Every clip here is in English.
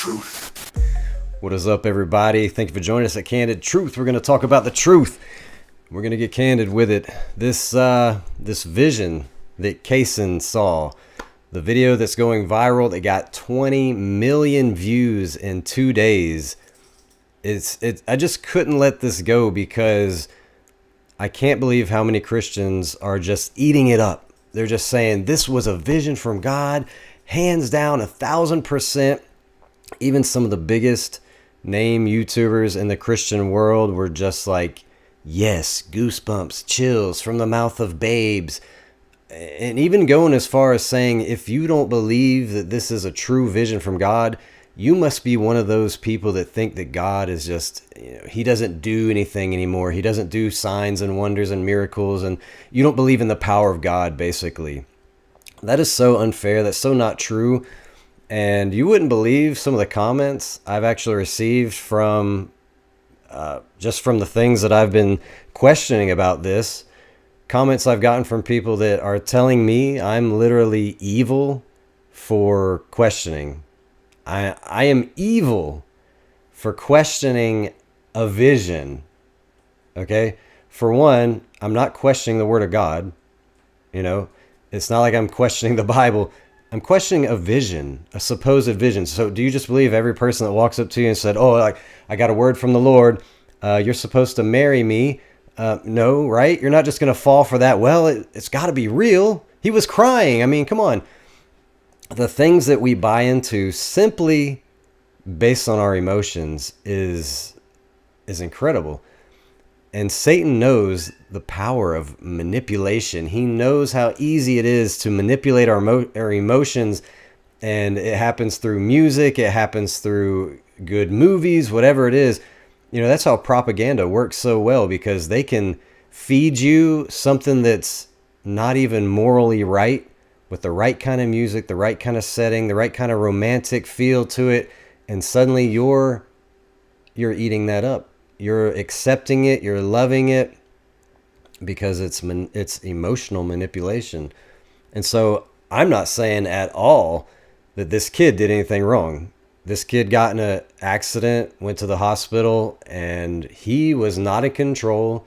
Truth. What is up, everybody? Thank you for joining us at Candid Truth. We're going to talk about the truth. We're going to get candid with it. This vision that Kason saw, the video that's going viral, that got 20 million views in 2 days. I just couldn't let this go because I can't believe how many Christians are just eating it up. They're just saying this was a vision from God, hands down, 1,000%. Even some of the biggest name YouTubers in the Christian world were just like, yes, goosebumps, chills from the mouth of babes. And even going as far as saying, if you don't believe that this is a true vision from God, you must be one of those people that think that God is just, he doesn't do anything anymore. He doesn't do signs and wonders and miracles. And you don't believe in the power of God, basically. That is so unfair. That's so not true. And you wouldn't believe some of the comments I've actually received from just from the things that I've been questioning about this. Comments I've gotten from people that are telling me I'm literally evil for questioning. I am evil for questioning a vision. Okay? For one, I'm not questioning the Word of God. It's not like I'm questioning the Bible. I'm questioning a vision, a supposed vision. So do you just believe every person that walks up to you and said, oh, like, I got a word from the Lord, you're supposed to marry me? No, right? You're not just going to fall for that. Well, it's got to be real. He was crying. I mean, come on. The things that we buy into simply based on our emotions is incredible. And Satan knows the power of manipulation. He knows how easy it is to manipulate our emotions. And it happens through music. It happens through good movies, whatever it is. That's how propaganda works so well, because they can feed you something that's not even morally right with the right kind of music, the right kind of setting, the right kind of romantic feel to it. And suddenly you're eating that up. You're accepting it, you're loving it, because it's emotional manipulation. And so I'm not saying at all that this kid did anything wrong. This kid got in an accident, went to the hospital, and he was not in control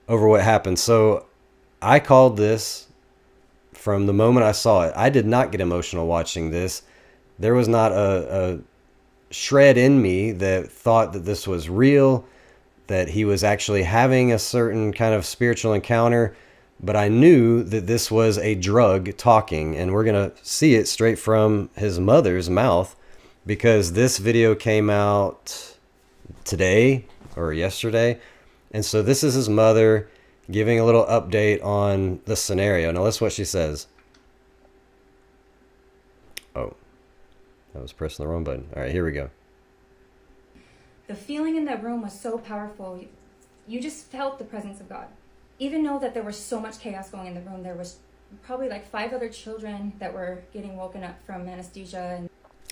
over what happened. So I called this from the moment I saw it. I did not get emotional watching this. There was not a shred in me that thought that this was real, that he was actually having a certain kind of spiritual encounter, but I knew that this was a drug talking, and we're going to see it straight from his mother's mouth, because this video came out today or yesterday. And so this is his mother giving a little update on the scenario. Now that's what she says. Oh, I was pressing the wrong button. All right, here we go. The feeling in that room was so powerful. You just felt the presence of God. Even though that there was so much chaos going in the room, there was probably like 5 other children that were getting woken up from anesthesia.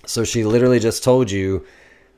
So she literally just told you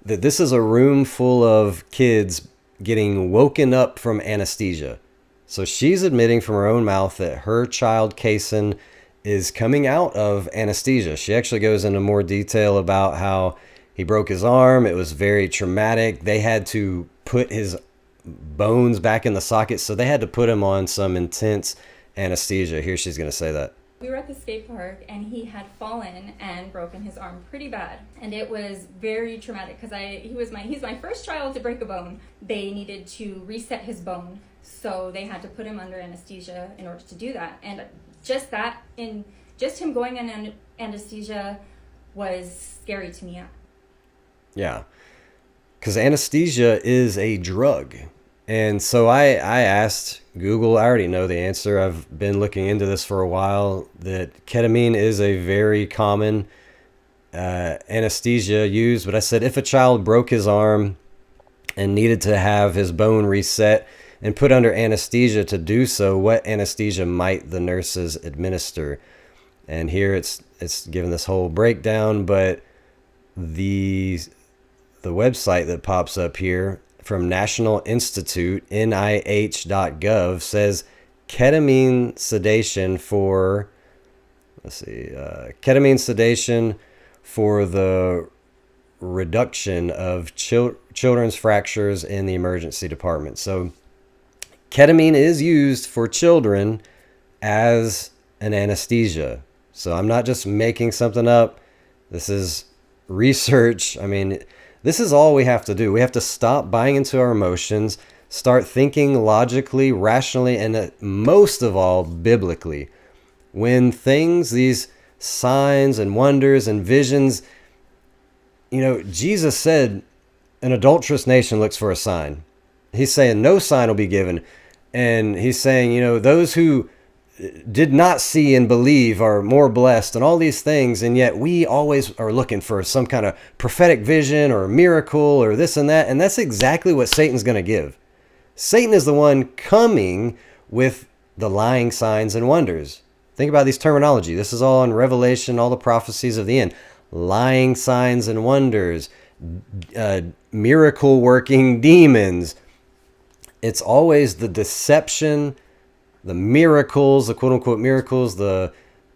that this is a room full of kids getting woken up from anesthesia. So she's admitting from her own mouth that her child, Kason, is coming out of anesthesia. She actually goes into more detail about how he broke his arm. It was very traumatic. They had to put his bones back in the socket, so they had to put him on some intense anesthesia. Here she's going to say that. We were at the skate park, and he had fallen and broken his arm pretty bad. And it was very traumatic because he's my first child to break a bone. They needed to reset his bone, so they had to put him under anesthesia in order to do that. And just him going in anesthesia was scary to me. Yeah, because anesthesia is a drug. And so I asked Google, I already know the answer. I've been looking into this for a while, that ketamine is a very common anesthesia used. But I said, if a child broke his arm and needed to have his bone reset and put under anesthesia to do so, what anesthesia might the nurses administer? And here it's given this whole breakdown, but the website that pops up here from National Institute, NIH.gov, says ketamine sedation for, ketamine sedation for the reduction of children's fractures in the emergency department. So ketamine is used for children as an anesthesia. So I'm not just making something up. This is research. I mean, this is all we have to do. We have to stop buying into our emotions, start thinking logically, rationally, and most of all, biblically. When things, these signs and wonders and visions, Jesus said an adulterous nation looks for a sign. He's saying no sign will be given. And he's saying, those who did not see and believe are more blessed and all these things. And yet we always are looking for some kind of prophetic vision or a miracle or this and that. And that's exactly what Satan's going to give. Satan is the one coming with the lying signs and wonders. Think about these terminology. This is all in Revelation, all the prophecies of the end. Lying signs and wonders, miracle working demons. It's always the deception, the miracles, the quote unquote miracles, the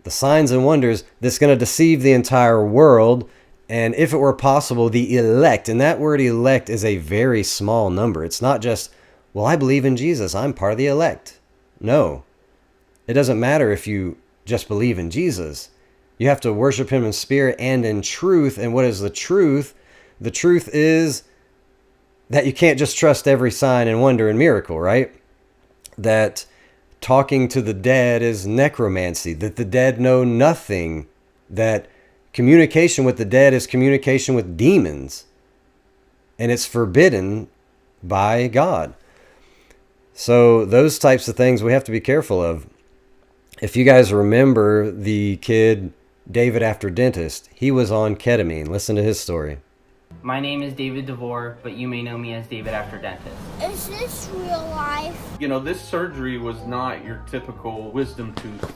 signs and wonders that's going to deceive the entire world. And if it were possible, the elect, and that word elect is a very small number. It's not just, well, I believe in Jesus, I'm part of the elect. No, it doesn't matter if you just believe in Jesus. You have to worship him in spirit and in truth. And what is the truth? The truth is that you can't just trust every sign and wonder and miracle, right? That talking to the dead is necromancy, that the dead know nothing, that communication with the dead is communication with demons, and it's forbidden by God. So those types of things we have to be careful of. If you guys remember the kid, David After Dentist, he was on ketamine. Listen to his story. My name is David DeVore, but you may know me as David After Dentist. Is this real life? This surgery was not your typical wisdom tooth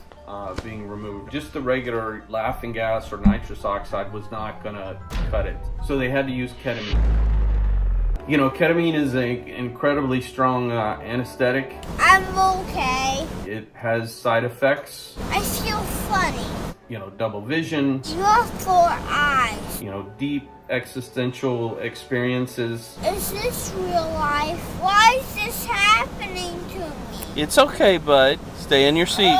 being removed. Just the regular laughing gas or nitrous oxide was not going to cut it. So they had to use ketamine. Ketamine is an incredibly strong anesthetic. I'm okay. It has side effects. I feel funny. Double vision. You have 4 eyes. Deep existential experiences. Is this real life? Why is this happening to me? It's okay, bud. Stay in your seat.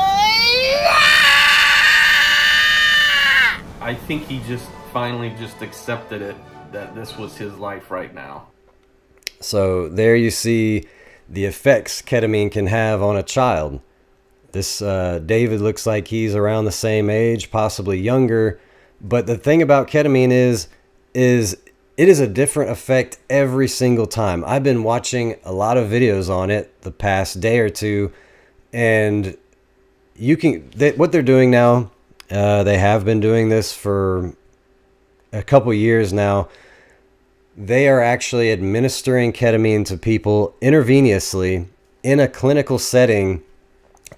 I think he just finally just accepted it, that this was his life right now. So there you see the effects ketamine can have on a child. This David looks like he's around the same age, possibly younger. But the thing about ketamine is it is a different effect every single time. I've been watching a lot of videos on it the past day or two, and what they're doing now, they have been doing this for a couple years now. They are actually administering ketamine to people intravenously in a clinical setting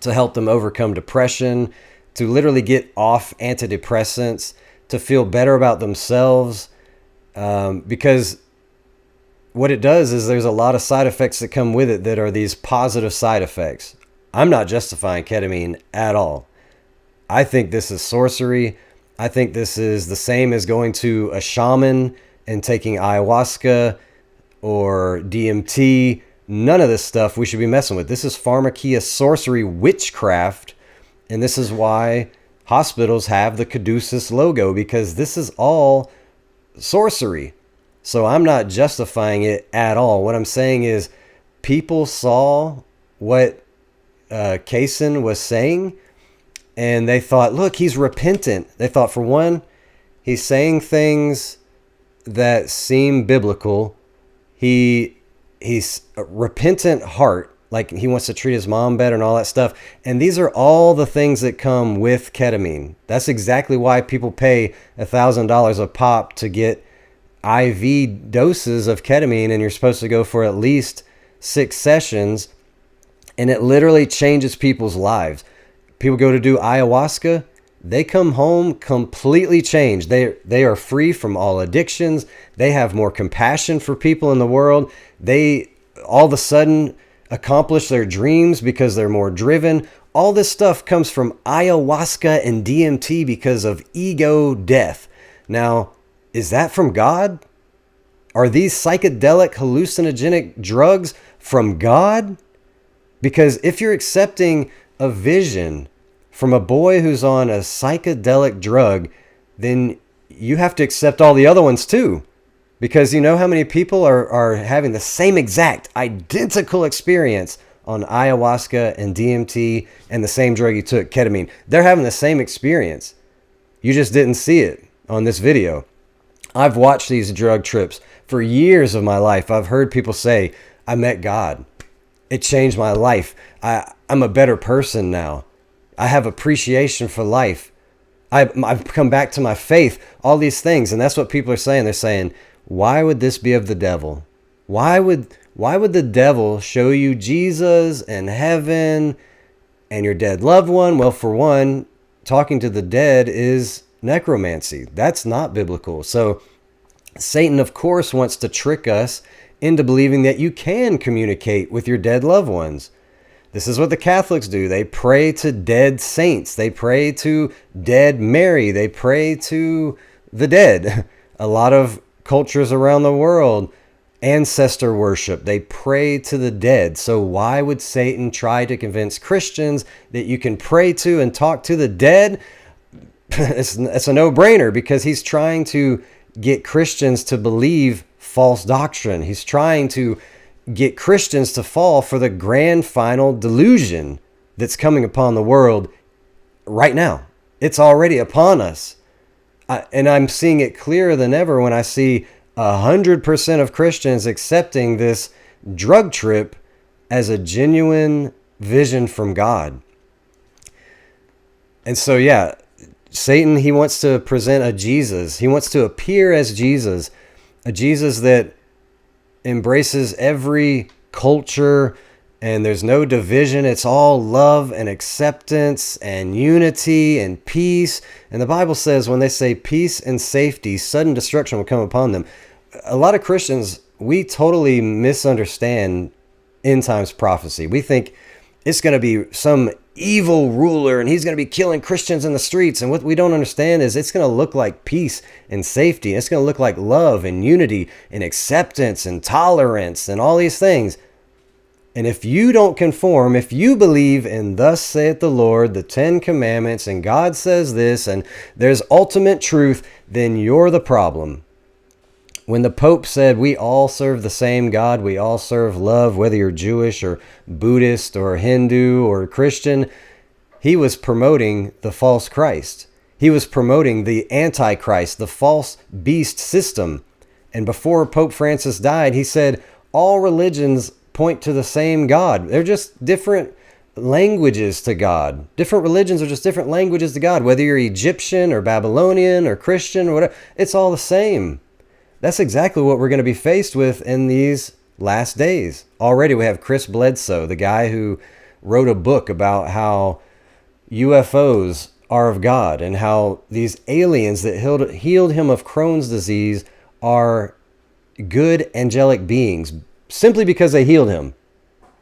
to help them overcome depression, to literally get off antidepressants, to feel better about themselves. Because what it does is there's a lot of side effects that come with it that are these positive side effects. I'm not justifying ketamine at all. I think this is sorcery. I think this is the same as going to a shaman and taking ayahuasca or DMT. None of this stuff we should be messing with. This is pharmakia, sorcery, witchcraft. And this is why hospitals have the Caduceus logo, because this is all sorcery. So I'm not justifying it at all. What I'm saying is people saw what Kason was saying, and they thought, look, he's repentant. They thought, for one, he's saying things that seem biblical. He's a repentant heart, like he wants to treat his mom better and all that stuff. And these are all the things that come with ketamine. That's exactly why people pay $1,000 a pop to get IV doses of ketamine, and you're supposed to go for at least 6 sessions, and it literally changes people's lives. People go to do ayahuasca, they come home completely changed. They are free from all addictions. They have more compassion for people in the world. They all of a sudden accomplish their dreams because they're more driven. All this stuff comes from ayahuasca and DMT because of ego death. Now, Is that from God? Are these psychedelic hallucinogenic drugs from God? Because if you're accepting a vision from a boy who's on a psychedelic drug, then you have to accept all the other ones too. Because you know how many people are having the same exact identical experience on ayahuasca and DMT and the same drug you took, ketamine. They're having the same experience. You just didn't see it on this video. I've watched these drug trips for years of my life. I've heard people say, I met God. It changed my life. I'm a better person now. I have appreciation for life. I've come back to my faith, all these things. And that's what people are saying. They're saying, why would this be of the devil? Why would the devil show you Jesus and heaven and your dead loved one? Well, for one, talking to the dead is necromancy. That's not biblical. So Satan, of course, wants to trick us into believing that you can communicate with your dead loved ones. This is what the Catholics do. They pray to dead saints. They pray to dead Mary. They pray to the dead. A lot of cultures around the world, ancestor worship. They pray to the dead. So why would Satan try to convince Christians that you can pray to and talk to the dead? It's a no-brainer, because he's trying to get Christians to believe false doctrine. He's trying to get Christians to fall for the grand final delusion that's coming upon the world right now. It's already upon us. And I'm seeing it clearer than ever when I see 100% of Christians accepting this drug trip as a genuine vision from God. And so, yeah, Satan, he wants to present a Jesus. He wants to appear as Jesus, a Jesus that embraces every culture and there's no division. It's all love and acceptance and unity and peace. And the Bible says when they say peace and safety, sudden destruction will come upon them. A lot of Christians, we totally misunderstand end times prophecy. We think it's going to be some evil ruler and he's going to be killing Christians in the streets. And what we don't understand is it's going to look like peace and safety. It's going to look like love and unity and acceptance and tolerance and all these things. And if you don't conform, if you believe in thus saith the Lord, the 10 commandments, and God says this, and there's ultimate truth, then you're the problem. When the Pope said we all serve the same God, we all serve love, whether you're Jewish or Buddhist or Hindu or Christian, he was promoting the false Christ. He was promoting the Antichrist, the false beast system. And before Pope Francis died, he said all religions point to the same God. They're just different languages to God. Different religions are just different languages to God. Whether you're Egyptian or Babylonian or Christian or whatever, it's all the same. That's exactly what we're going to be faced with in these last days. Already we have Chris Bledsoe, the guy who wrote a book about how UFOs are of God and how these aliens that healed him of Crohn's disease are good angelic beings simply because they healed him.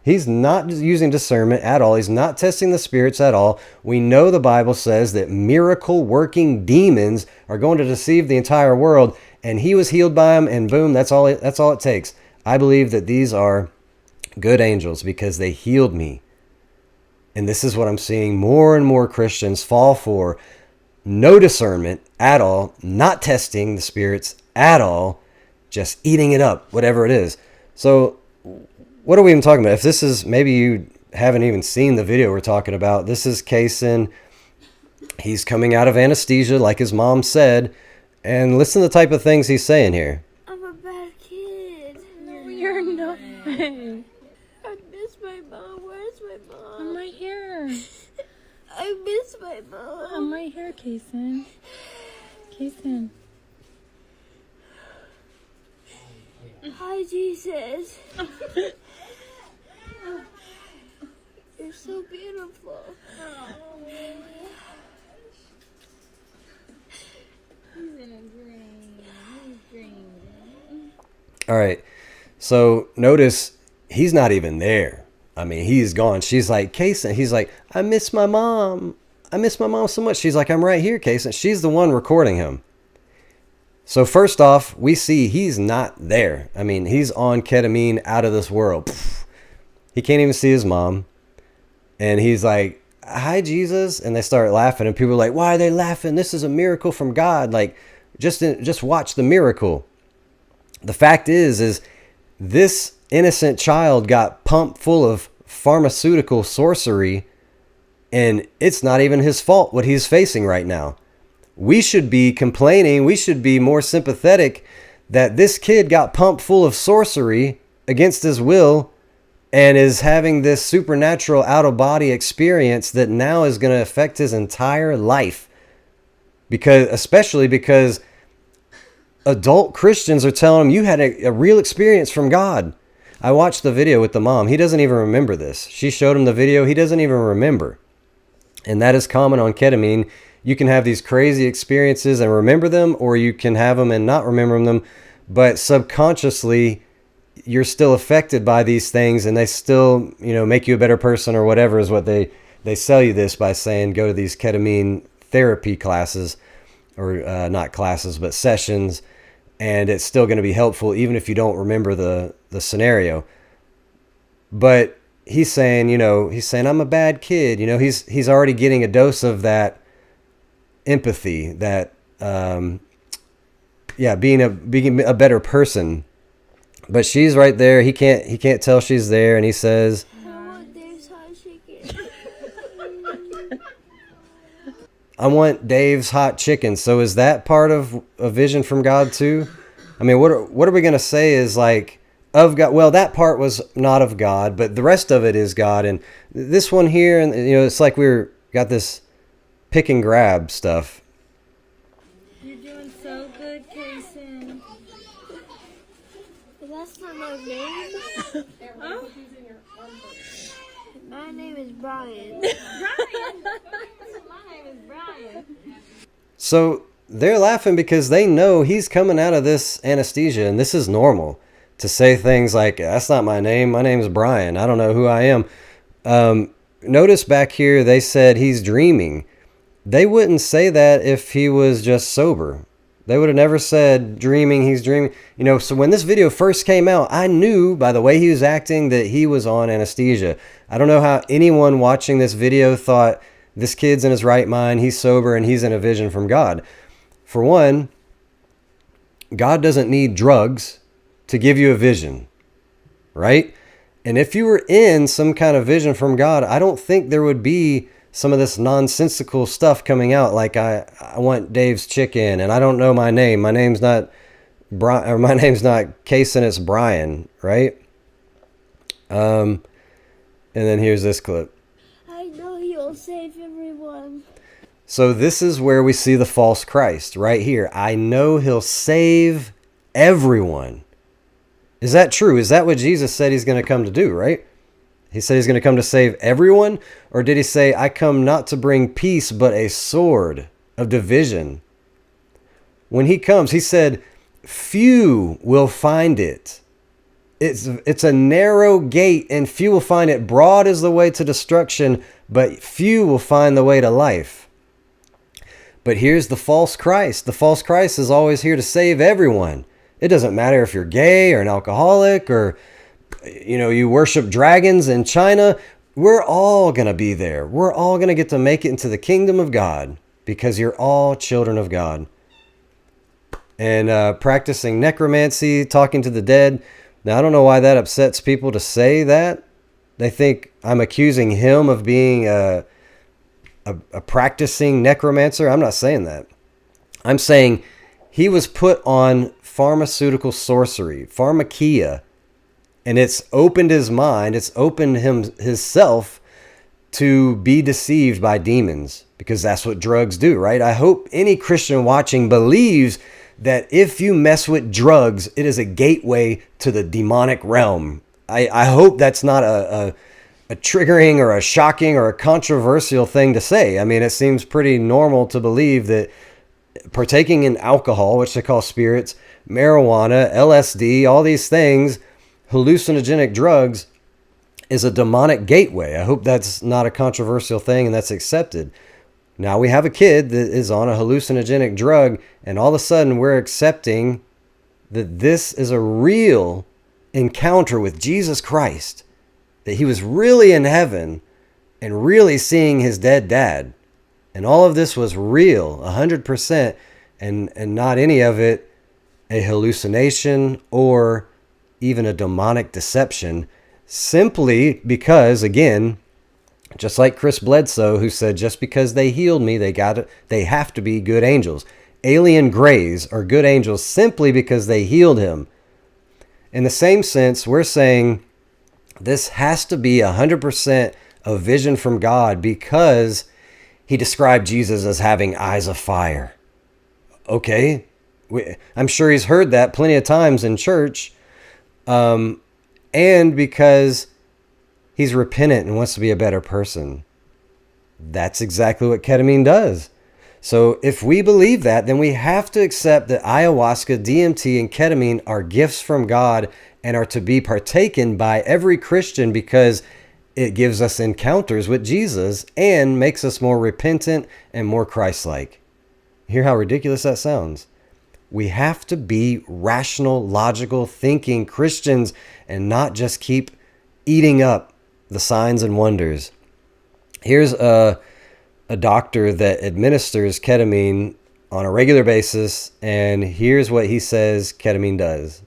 He's not using discernment at all. He's not testing the spirits at all. We know the Bible says that miracle working demons are going to deceive the entire world, and he was healed by them, and boom, that's all it takes. I believe that these are good angels because they healed me. And this is what I'm seeing more and more Christians fall for. No discernment at all, not testing the spirits at all, just eating it up, whatever it is. So what are we even talking about? If this is, maybe you haven't even seen the video we're talking about. This is Kason. He's coming out of anesthesia, like his mom said. And listen to the type of things he's saying here. I'm a bad kid. No, you're not. I miss my mom. Where's my mom? I'm right here. I miss my mom. I'm right here, Kason. Kason. Hi, Jesus. You're so beautiful. All right. So notice he's not even there. I mean, he's gone. She's like, Kason. He's like, I miss my mom. I miss my mom so much. She's like, I'm right here, Kason. She's the one recording him. So first off, we see he's not there. I mean, he's on ketamine, out of this world. He can't even see his mom. And he's like, "Hi, Jesus." And they start laughing. And people are like, "Why are they laughing? This is a miracle from God. Like, just watch the miracle." The fact is this innocent child got pumped full of pharmaceutical sorcery. And it's not even his fault what he's facing right now. We should be complaining. We should be more sympathetic that this kid got pumped full of sorcery against his will and is having this supernatural out-of-body experience that now is going to affect his entire life. Especially because adult Christians are telling him, you had a real experience from God. I watched the video with the mom. He doesn't even remember this. She showed him the video. He doesn't even remember. And that is common on ketamine. You can have these crazy experiences and remember them, or you can have them and not remember them. But subconsciously, you're still affected by these things, and they still, make you a better person or whatever is what they sell you this by saying go to these ketamine therapy classes, or not classes, but sessions, and it's still going to be helpful even if you don't remember the scenario. But he's saying, I'm a bad kid. He's already getting a dose of that empathy, that being a better person. But she's right there. He can't tell she's there, and he says, "I want Dave's hot chicken." So is that part of a vision from God too? I mean, what are we going to say is like of God? Well, that part was not of God, but the rest of it is God. And this one here, and it's like got this pick and grab stuff. You're doing so good, Kason. That's not my name. Oh? My name is Brian. So they're laughing because they know he's coming out of this anesthesia, and this is normal to say things like, "That's not my name. My name's Brian. I don't know who I am." Notice back here, they said he's dreaming. They wouldn't say that if he was just sober. They would have never said dreaming, he's dreaming. So when this video first came out, I knew by the way he was acting that he was on anesthesia. I don't know how anyone watching this video thought this kid's in his right mind, he's sober, and he's in a vision from God. For one, God doesn't need drugs to give you a vision, right? And if you were in some kind of vision from God, I don't think there would be some of this nonsensical stuff coming out like I want Dave's chicken and I don't know my name. My name's not Brian, or my name's not Kason, it's Brian, right? And then here's this clip. I know he'll save everyone. So this is where we see the false Christ right here. I know he'll save everyone. Is that true? Is that what Jesus said he's going to come to do, right? He said he's going to come to save everyone? Or did he say, I come not to bring peace, but a sword of division? When he comes, he said, few will find it. It's a narrow gate, and few will find it. Broad is the way to destruction, but few will find the way to life. But here's the false Christ. The false Christ is always here to save everyone. It doesn't matter if you're gay or an alcoholic or you worship dragons in China. We're all going to be there. We're all going to get to make it into the kingdom of God because you're all children of God. And practicing necromancy, talking to the dead. Now, I don't know why that upsets people to say that. They think I'm accusing him of being a practicing necromancer. I'm not saying that. I'm saying he was put on pharmaceutical sorcery, pharmakia, and it's opened his mind, it's opened himself to be deceived by demons, because that's what drugs do, right? I hope any Christian watching believes that if you mess with drugs, it is a gateway to the demonic realm. I hope that's not a triggering or a shocking or a controversial thing to say. I mean, it seems pretty normal to believe that partaking in alcohol, which they call spirits, marijuana, LSD, all these things, hallucinogenic drugs, is a demonic gateway. I hope that's not a controversial thing and that's accepted. Now we have a kid that is on a hallucinogenic drug, and all of a sudden we're accepting that this is a real encounter with Jesus Christ, that he was really in heaven and really seeing his dead dad. And all of this was real, 100%, and not any of it a hallucination or even a demonic deception, simply because, again, just like Chris Bledsoe, who said, just because they healed me, they have to be good angels. Alien grays are good angels simply because they healed him. In the same sense, we're saying this has to be 100% a vision from God, because he described Jesus as having eyes of fire. Okay, I'm sure he's heard that plenty of times in church. And because he's repentant and wants to be a better person. That's exactly what ketamine does. So if we believe that, then we have to accept that ayahuasca, DMT, and ketamine are gifts from God and are to be partaken by every Christian, because it gives us encounters with Jesus and makes us more repentant and more Christ-like. Hear how ridiculous that sounds? We have to be rational, logical, thinking Christians and not just keep eating up the signs and wonders. Here's a doctor that administers ketamine on a regular basis, and here's what he says ketamine does.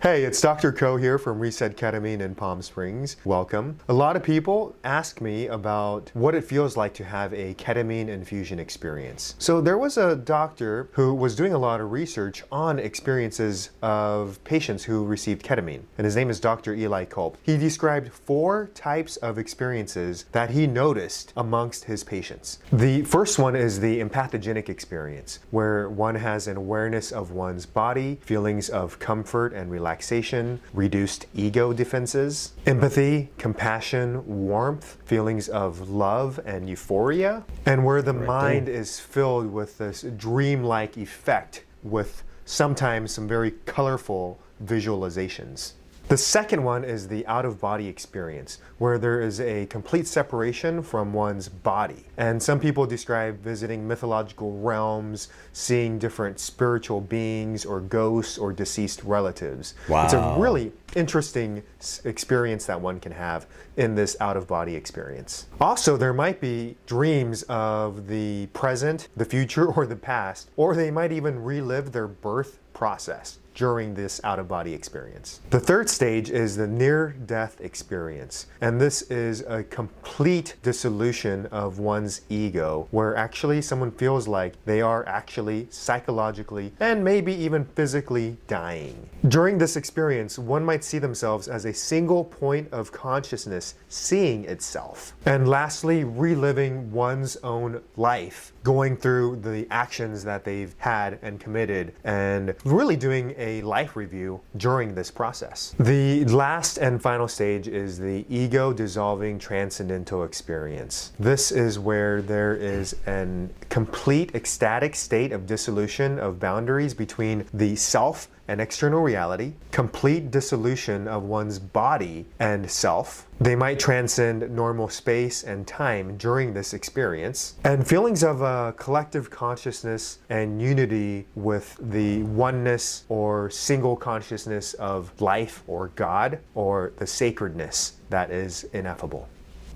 Hey, it's Dr. Ko here from Reset Ketamine in Palm Springs. Welcome. A lot of people ask me about what it feels like to have a ketamine infusion experience. So there was a doctor who was doing a lot of research on experiences of patients who received ketamine, and his name is Dr. Eli Kulp. He described 4 types of experiences that he noticed amongst his patients. The first one is the empathogenic experience, where one has an awareness of one's body, feelings of comfort and relaxation, reduced ego defenses, empathy, compassion, warmth, feelings of love and euphoria, and where the mind is filled with this dreamlike effect with sometimes some very colorful visualizations. The second one is the out-of-body experience, where there is a complete separation from one's body. And some people describe visiting mythological realms, seeing different spiritual beings or ghosts or deceased relatives. Wow. It's a really interesting experience that one can have in this out-of-body experience. Also, there might be dreams of the present, the future, or the past, or they might even relive their birth process during this out-of-body experience. The third stage is the near-death experience, and this is a complete dissolution of one's ego, where actually someone feels like they are actually psychologically and maybe even physically dying. During this experience, one might see themselves as a single point of consciousness seeing itself. And lastly, reliving one's own life, going through the actions that they've had and committed, and really doing a life review during this process. The last and final stage is the ego dissolving transcendental experience. This is where there is a complete ecstatic state of dissolution of boundaries between the self and external reality, complete dissolution of one's body and self. They might transcend normal space and time during this experience, and feelings of a collective consciousness and unity with the oneness or single consciousness of life or God, or the sacredness that is ineffable.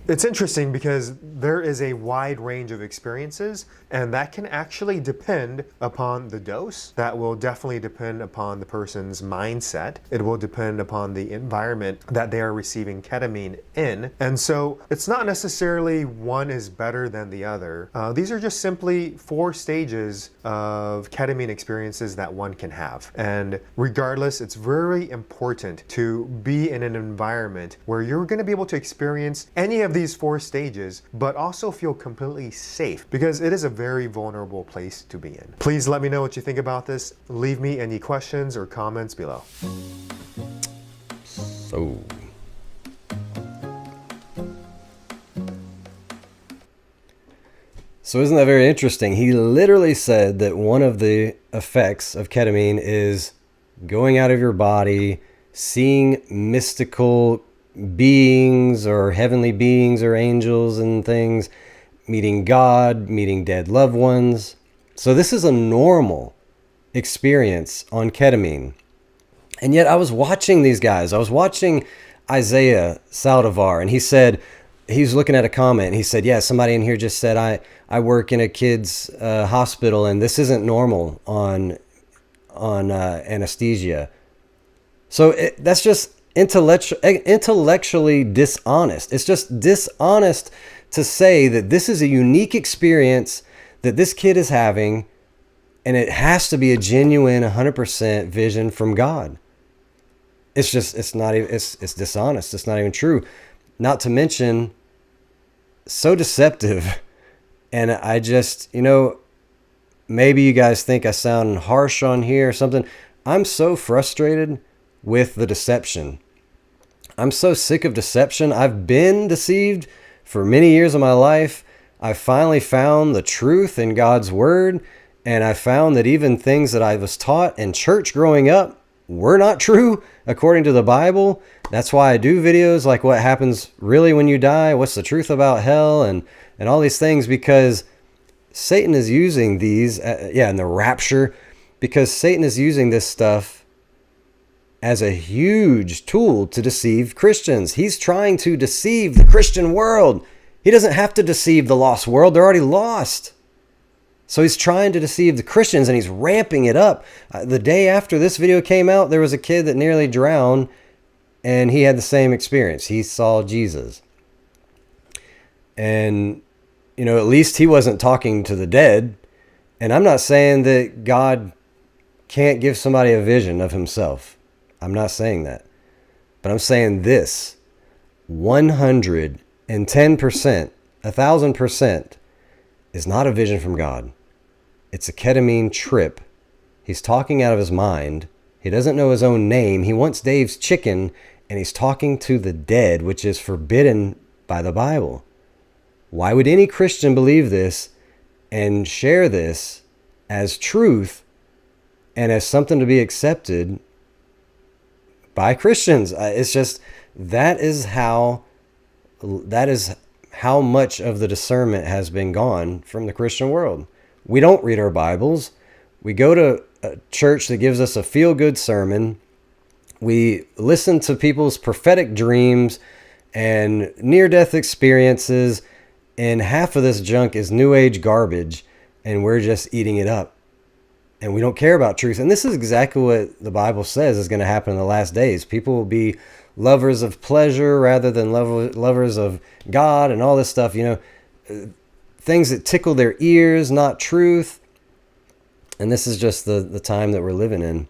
It's interesting because there is a wide range of experiences, and that can actually depend upon the dose. That will definitely depend upon the person's mindset. It will depend upon the environment that they are receiving ketamine in. And so it's not necessarily one is better than the other. These are just simply 4 stages of ketamine experiences that one can have. And regardless, it's very important to be in an environment where you're going to be able to experience any of these 4 stages, but also feel completely safe, because it is a very vulnerable place to be in. Please let me know what you think about this. Leave me any questions or comments below. So isn't that very interesting? He literally said that one of the effects of ketamine is going out of your body, seeing mystical beings or heavenly beings or angels and things, meeting God, meeting dead loved ones. So this is a normal experience on ketamine. And yet I was watching these guys. I was watching Isaiah Saldivar, and he said, he's looking at a comment, and he said, yeah, somebody in here just said, I work in a kid's hospital, and this isn't normal on anesthesia. So that's just intellectually dishonest. It's just dishonest to say that this is a unique experience that this kid is having, and it has to be a genuine 100% vision from God. It's just, it's not even, it's dishonest. It's not even true. Not to mention, so deceptive. And I just, maybe you guys think I sound harsh on here or something. I'm so frustrated with the deception. I'm so sick of deception. I've been deceived for many years of my life. I finally found the truth in God's word. And I found that even things that I was taught in church growing up were not true according to the Bible. That's why I do videos like what happens really when you die, what's the truth about hell, and all these things, because Satan is using these, and the rapture, because Satan is using this stuff as a huge tool to deceive Christians. He's trying to deceive the Christian world. He doesn't have to deceive the lost world. They're already lost. So he's trying to deceive the Christians, and he's ramping it up. The day after this video came out, there was a kid that nearly drowned, and he had the same experience. He saw Jesus. And, at least he wasn't talking to the dead. And I'm not saying that God can't give somebody a vision of himself. I'm not saying that. But I'm saying this: 110%, 1,000% is not a vision from God. It's a ketamine trip. He's talking out of his mind. He doesn't know his own name. He wants Dave's chicken, and he's talking to the dead, which is forbidden by the Bible. Why would any Christian believe this and share this as truth and as something to be accepted by Christians? It's just, that is how much of the discernment has been gone from the Christian world. We don't read our Bibles. We go to a church that gives us a feel-good sermon. We listen to people's prophetic dreams and near-death experiences, and half of this junk is New Age garbage, and we're just eating it up. And we don't care about truth. And this is exactly what the Bible says is going to happen in the last days. People will be lovers of pleasure rather than lovers of God and all this stuff, things that tickle their ears, not truth. And this is just the time that we're living in.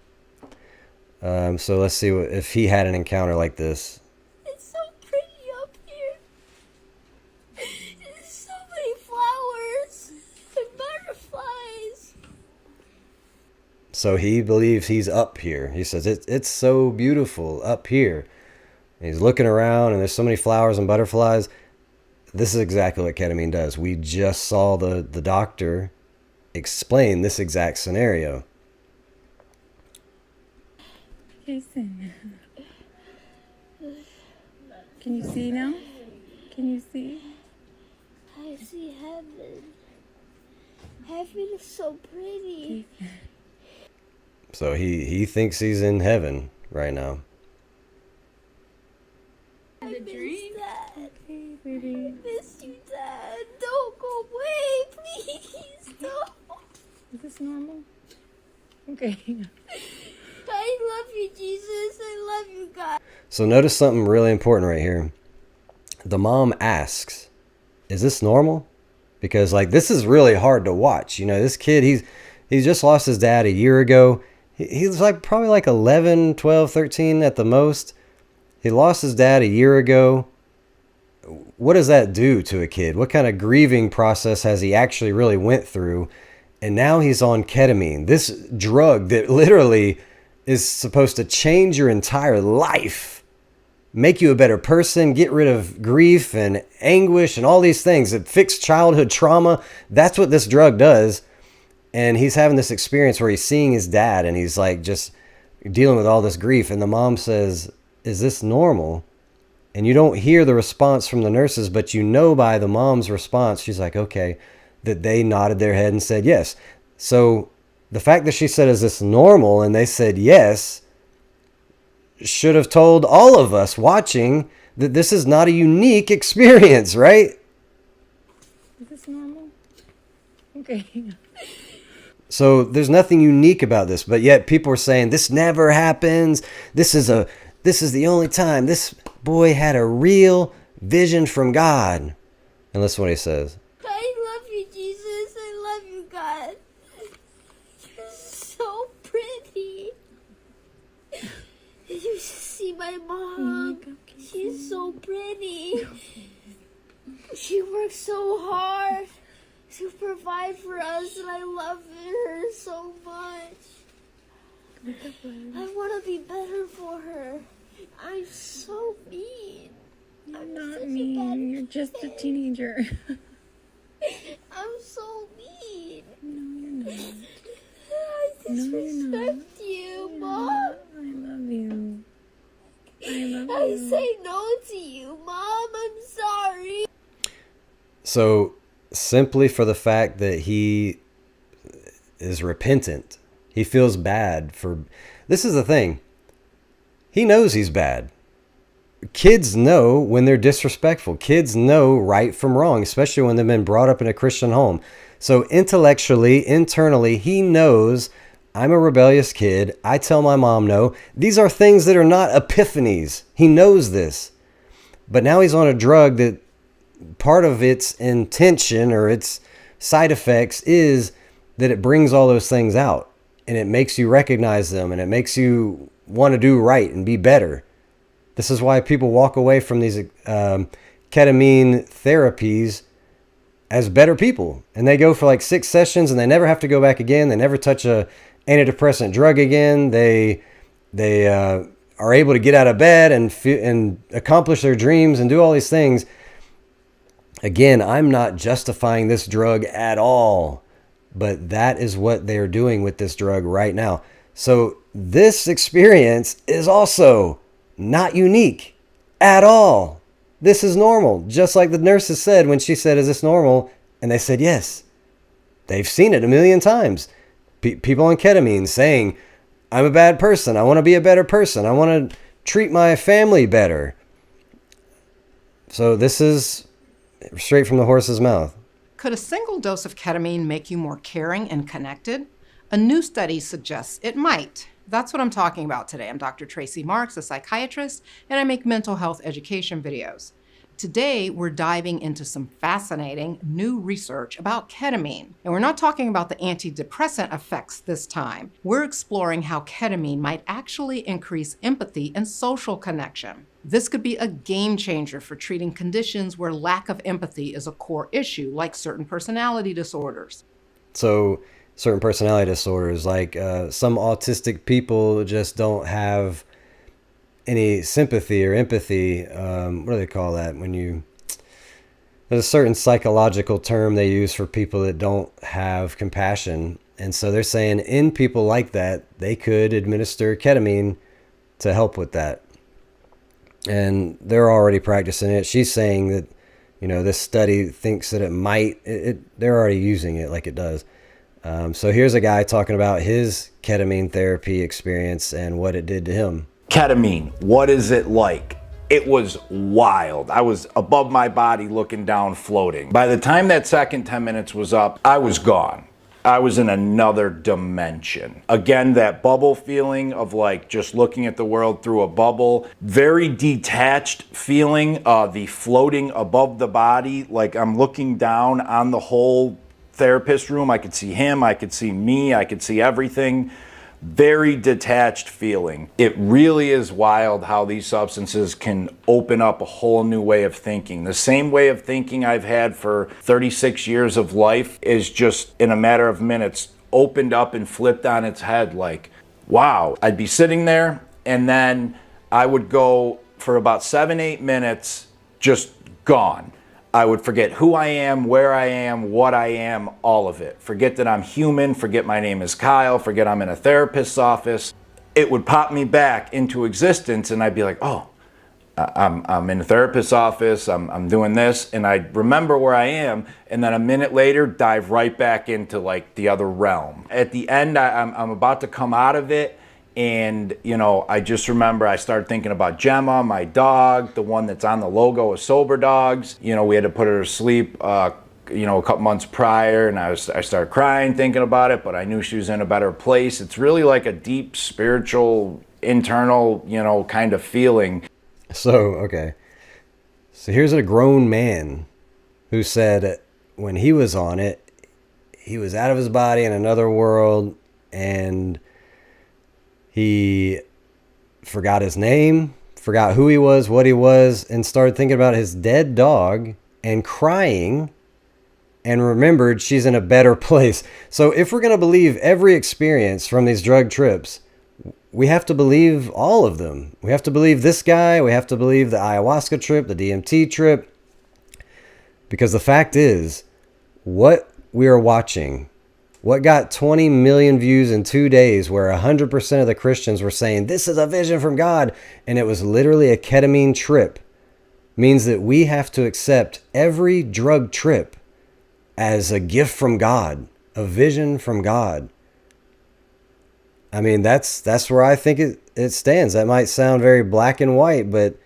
So let's see if he had an encounter like this. It's so pretty up here. There's so many flowers and butterflies. So he believes he's up here. He says, it's so beautiful up here. And he's looking around, and there's so many flowers and butterflies. This is exactly what ketamine does. We just saw the doctor explain this exact scenario. Kason. Can you see now? Can you see? I see heaven. Heaven is so pretty. So he thinks he's in heaven right now. I miss Dad. Hey, baby. I miss you, Dad. Don't go away, please. Don't. Is this normal? Okay. I love you, Jesus. I love you, God. So notice something really important right here. The mom asks, is this normal? Because this is really hard to watch. This kid, he's just lost his dad a year ago. He's probably 11, 12, 13 at the most. He lost his dad a year ago. What does that do to a kid? What kind of grieving process has he actually really went through? And now he's on ketamine, this drug that literally is supposed to change your entire life, make you a better person, get rid of grief and anguish and all these things that fix childhood trauma. That's what this drug does. And he's having this experience where he's seeing his dad, and he's just dealing with all this grief. And the mom says, is this normal? And you don't hear the response from the nurses, but you know by the mom's response, she's like, okay, that they nodded their head and said yes. So the fact that she said, is this normal? And they said yes, should have told all of us watching that this is not a unique experience, right? Is this normal? Okay. So there's nothing unique about this, but yet people are saying this never happens. This is the only time this boy had a real vision from God. And listen what he says. I love you, Jesus. I love you, God. You're so pretty. You should see my mom. She's so pretty. She works so hard to provide for us, and I love her so much. I want to be better for her. I'm so mean. You're not mean. You're just a teenager. I'm so mean. No, you're not. I disrespect you, Mom. I love you. I love I you. say no to you, Mom. I'm sorry. So simply for the fact that he is repentant, he feels bad for, this is the thing. He knows he's bad. Kids know when they're disrespectful. Kids know right from wrong, especially when they've been brought up in a Christian home. So intellectually, internally, he knows I'm a rebellious kid. I tell my mom no. These are things that are not epiphanies. He knows this. But now he's on a drug that part of its intention or its side effects is that it brings all those things out and it makes you recognize them and it makes you want to do right and be better. This is why people walk away from these ketamine therapies as better people. And they go for like 6 sessions and they never have to go back again. They never touch a antidepressant drug again. They are able to get out of bed and accomplish their dreams and do all these things. Again, I'm not justifying this drug at all, but that is what they are doing with this drug right now. So this experience is also not unique at all. This is normal. Just like the nurses said when she said, is this normal? And they said, yes. They've seen it a million times. People on ketamine saying, I'm a bad person. I want to be a better person. I want to treat my family better. So this is straight from the horse's mouth. Could a single dose of ketamine make you more caring and connected? A new study suggests it might. That's what I'm talking about today. I'm Dr. Tracy Marks, a psychiatrist, and I make mental health education videos. Today, we're diving into some fascinating new research about ketamine. And we're not talking about the antidepressant effects this time. We're exploring how ketamine might actually increase empathy and social connection. This could be a game changer for treating conditions where lack of empathy is a core issue, like certain personality disorders. So certain personality disorders, like some autistic people just don't have any sympathy or empathy. What do they call that? There's a certain psychological term they use for people that don't have compassion. And so they're saying in people like that, they could administer ketamine to help with that. And they're already practicing it. She's saying that, this study thinks that it might, they're already using it like it does. So here's a guy talking about his ketamine therapy experience and what it did to him. Ketamine, what is it like? It was wild. I was above my body looking down, floating. By the time that second 10 minutes was up, I was gone. I was in another dimension. Again, that bubble feeling of like just looking at the world through a bubble. Very detached feeling, the floating above the body, like I'm looking down on the whole therapist room. I could see him, I could see me, I could see everything. Very detached feeling. It really is wild how these substances can open up a whole new way of thinking. The same way of thinking I've had for 36 years of life is just in a matter of minutes opened up and flipped on its head. Like, wow. I'd be sitting there and then I would go for about 7-8 minutes just gone. I would forget who I am, where I am, what I am, all of it. Forget that I'm human, forget my name is Kyle, forget I'm in a therapist's office. It would pop me back into existence and I'd be like, oh, I'm in a therapist's office, I'm doing this, and I remember where I am, and then a minute later, dive right back into like the other realm. At the end, I'm about to come out of it, and I just remember I started thinking about Gemma, my dog, the one that's on the logo of Sober Dogs. We had to put her to sleep, a couple months prior, and I started crying thinking about it, but I knew she was in a better place. It's really like a deep spiritual, internal, kind of feeling. So, okay. So here's a grown man who said when he was on it, he was out of his body in another world, and he forgot his name, forgot who he was, what he was, and started thinking about his dead dog and crying, and remembered she's in a better place. So if we're going to believe every experience from these drug trips, we have to believe all of them. We have to believe this guy. We have to believe the ayahuasca trip, the DMT trip. Because the fact is, what we are watching, what got 20 million views in 2 days, where 100% of the Christians were saying, this is a vision from God, and it was literally a ketamine trip, means that we have to accept every drug trip as a gift from God, a vision from God. I mean, that's where I think it stands. That might sound very black and white, but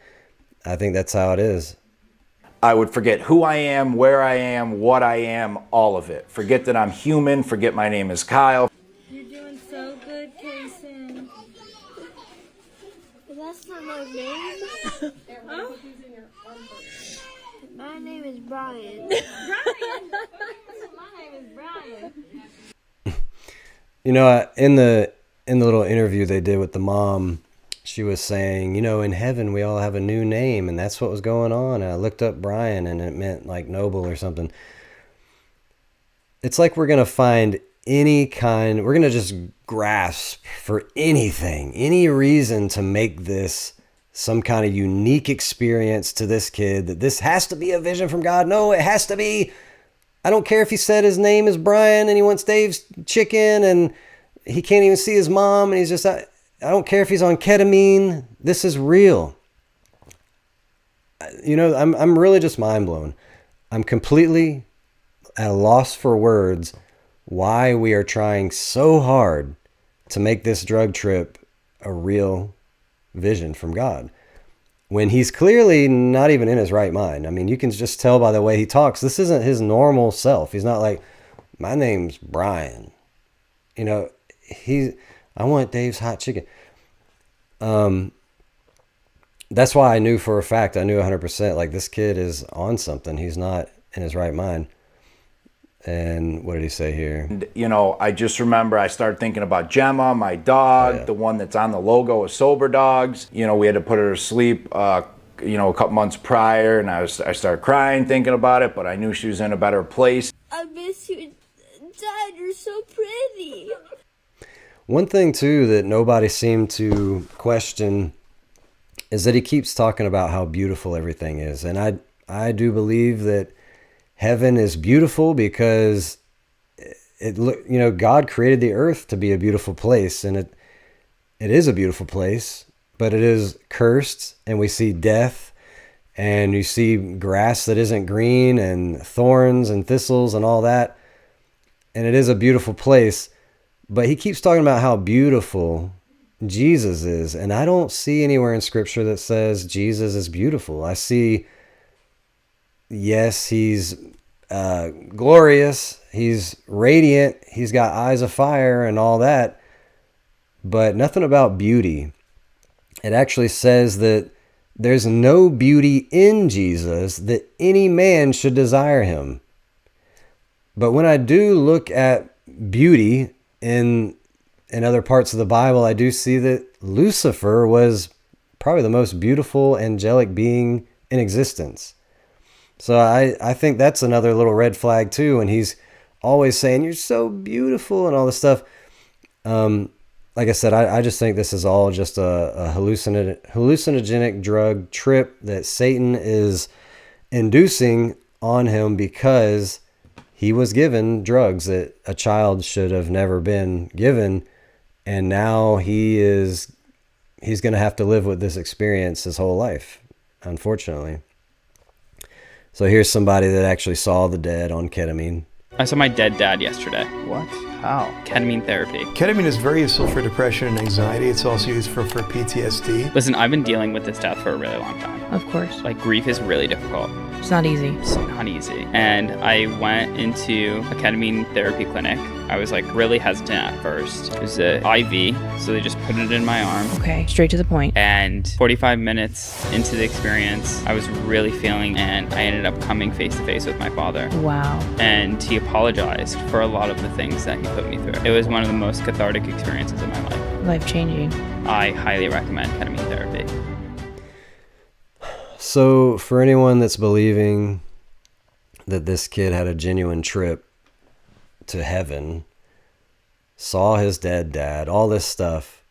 I think that's how it is. I would forget who I am, where I am, what I am, all of it. Forget that I'm human, forget my name is Kyle. You're doing so good, Kason. That's not my name. Huh? My name is Brian. Brian? My name is Brian. In the little interview they did with the mom, she was saying, in heaven we all have a new name, and that's what was going on. And I looked up Brian, and it meant like noble or something. It's like we're going to find we're going to just grasp for anything, any reason to make this some kind of unique experience to this kid, that this has to be a vision from God. No, it has to be. I don't care if he said his name is Brian and he wants Dave's chicken and he can't even see his mom, and he's just, I don't care if he's on ketamine. This is real. I'm really just mind blown. I'm completely at a loss for words why we are trying so hard to make this drug trip a real vision from God, when he's clearly not even in his right mind. I mean, you can just tell by the way he talks. This isn't his normal self. He's not like, my name's Brian. I want Dave's hot chicken. That's why I knew for a fact, I knew 100%, like, this kid is on something. He's not in his right mind. And what did he say here? I just remember I started thinking about Gemma, my dog, the one that's on the logo of Sober Dogs. We had to put her to sleep, a couple months prior, and I started crying thinking about it, but I knew she was in a better place. I miss you, Dad. You're so pretty. One thing, too, that nobody seemed to question is that he keeps talking about how beautiful everything is. And I do believe that heaven is beautiful because God created the earth to be a beautiful place, and it is a beautiful place, but it is cursed, and we see death, and you see grass that isn't green, and thorns and thistles and all that, and it is a beautiful place. But he keeps talking about how beautiful Jesus is, and I don't see anywhere in Scripture that says Jesus is beautiful. I see, yes, he's glorious, he's radiant, he's got eyes of fire and all that, but nothing about beauty. It actually says that there's no beauty in Jesus that any man should desire him. But when I do look at beauty in other parts of the Bible, I do see that Lucifer was probably the most beautiful angelic being in existence. So I think that's another little red flag too, and he's always saying, you're so beautiful and all this stuff. Like I said, I just think this is all just a hallucinogenic drug trip that Satan is inducing on him because he was given drugs that a child should have never been given, and now he's going to have to live with this experience his whole life. unfortunately. So here's somebody that actually saw the dead on ketamine. I saw my dead dad yesterday. What? How? Ketamine therapy. Ketamine is very useful for depression and anxiety. It's also used for PTSD. Listen, I've been dealing with this death for a really long time. Of course. Like, grief is really difficult. It's not easy. It's not easy. And I went into a ketamine therapy clinic. I was like really hesitant at first. It was an IV, so they just put it in my arm. Okay, straight to the point. And 45 minutes into the experience, I was really feeling, and I ended up coming face to face with my father. Wow. And he apologized for a lot of the things that he put me through. It was one of the most cathartic experiences of my life. Life-changing. I highly recommend ketamine therapy. So for anyone that's believing that this kid had a genuine trip to heaven, saw his dead dad, all this stuff,